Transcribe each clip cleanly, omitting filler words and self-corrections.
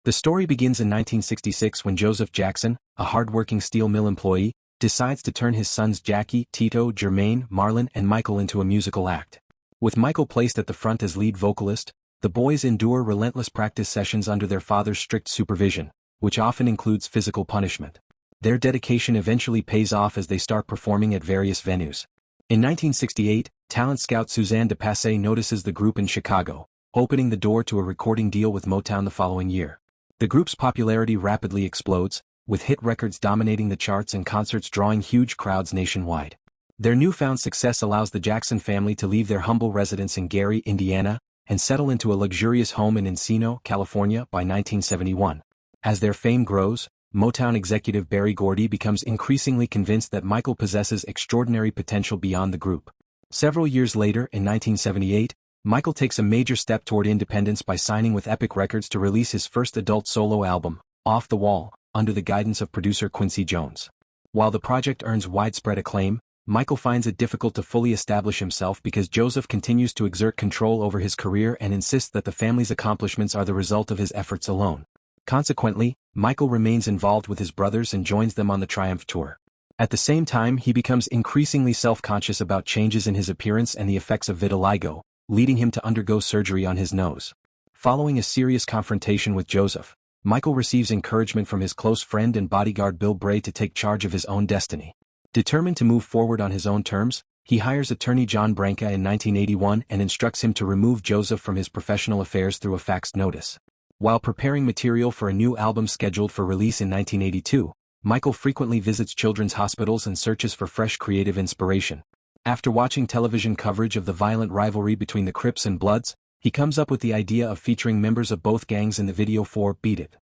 The story begins in 1966 when Joseph Jackson, a hard-working steel mill employee, decides to turn his sons Jackie, Tito, Jermaine, Marlon, and Michael into a musical act. With Michael placed at the front as lead vocalist, the boys endure relentless practice sessions under their father's strict supervision, which often includes physical punishment. Their dedication eventually pays off as they start performing at various venues. In 1968, talent scout Suzanne de Passé notices the group in Chicago, opening the door to a recording deal with Motown the following year. The group's popularity rapidly explodes, with hit records dominating the charts and concerts drawing huge crowds nationwide. Their newfound success allows the Jackson family to leave their humble residence in Gary, Indiana, and settle into a luxurious home in Encino, California by 1971. As their fame grows, Motown executive Berry Gordy becomes increasingly convinced that Michael possesses extraordinary potential beyond the group. Several years later, in 1978, Michael takes a major step toward independence by signing with Epic Records to release his first adult solo album, Off the Wall, under the guidance of producer Quincy Jones. While the project earns widespread acclaim, Michael finds it difficult to fully establish himself because Joseph continues to exert control over his career and insists that the family's accomplishments are the result of his efforts alone. Consequently, Michael remains involved with his brothers and joins them on the Triumph Tour. At the same time, he becomes increasingly self-conscious about changes in his appearance and the effects of vitiligo, leading him to undergo surgery on his nose. Following a serious confrontation with Joseph, Michael receives encouragement from his close friend and bodyguard Bill Bray to take charge of his own destiny. Determined to move forward on his own terms, he hires attorney John Branca in 1981 and instructs him to remove Joseph from his professional affairs through a faxed notice. While preparing material for a new album scheduled for release in 1982, Michael frequently visits children's hospitals and searches for fresh creative inspiration. After watching television coverage of the violent rivalry between the Crips and Bloods, he comes up with the idea of featuring members of both gangs in the video for Beat It.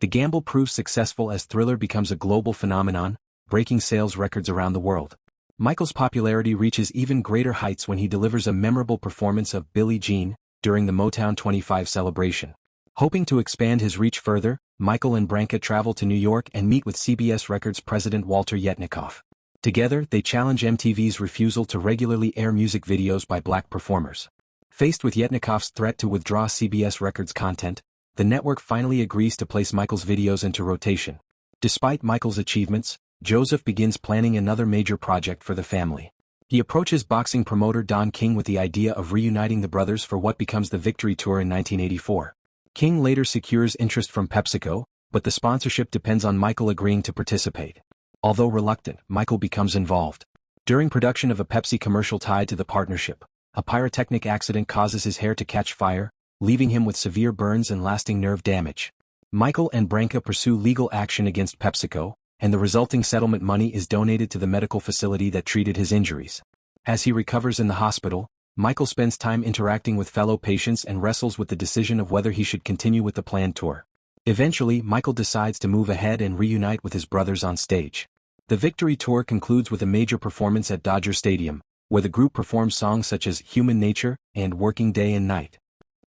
The gamble proves successful as Thriller becomes a global phenomenon, breaking sales records around the world. Michael's popularity reaches even greater heights when he delivers a memorable performance of Billie Jean during the Motown 25 celebration. Hoping to expand his reach further, Michael and Branca travel to New York and meet with CBS Records president Walter Yetnikoff. Together, they challenge MTV's refusal to regularly air music videos by black performers. Faced with Yetnikoff's threat to withdraw CBS Records content, the network finally agrees to place Michael's videos into rotation. Despite Michael's achievements, Joseph begins planning another major project for the family. He approaches boxing promoter Don King with the idea of reuniting the brothers for what becomes the Victory Tour in 1984. King later secures interest from PepsiCo, but the sponsorship depends on Michael agreeing to participate. Although reluctant, Michael becomes involved. During production of a Pepsi commercial tied to the partnership, a pyrotechnic accident causes his hair to catch fire, leaving him with severe burns and lasting nerve damage. Michael and Branca pursue legal action against PepsiCo, and the resulting settlement money is donated to the medical facility that treated his injuries. As he recovers in the hospital, Michael spends time interacting with fellow patients and wrestles with the decision of whether he should continue with the planned tour. Eventually, Michael decides to move ahead and reunite with his brothers on stage. The Victory Tour concludes with a major performance at Dodger Stadium, where the group performs songs such as Human Nature and Working Day and Night.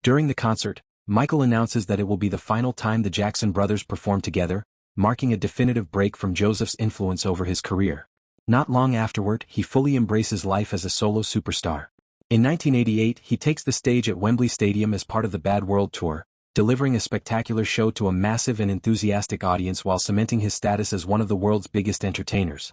During the concert, Michael announces that it will be the final time the Jackson brothers perform together, marking a definitive break from Joseph's influence over his career. Not long afterward, he fully embraces life as a solo superstar. In 1988, he takes the stage at Wembley Stadium as part of the Bad World Tour, delivering a spectacular show to a massive and enthusiastic audience while cementing his status as one of the world's biggest entertainers.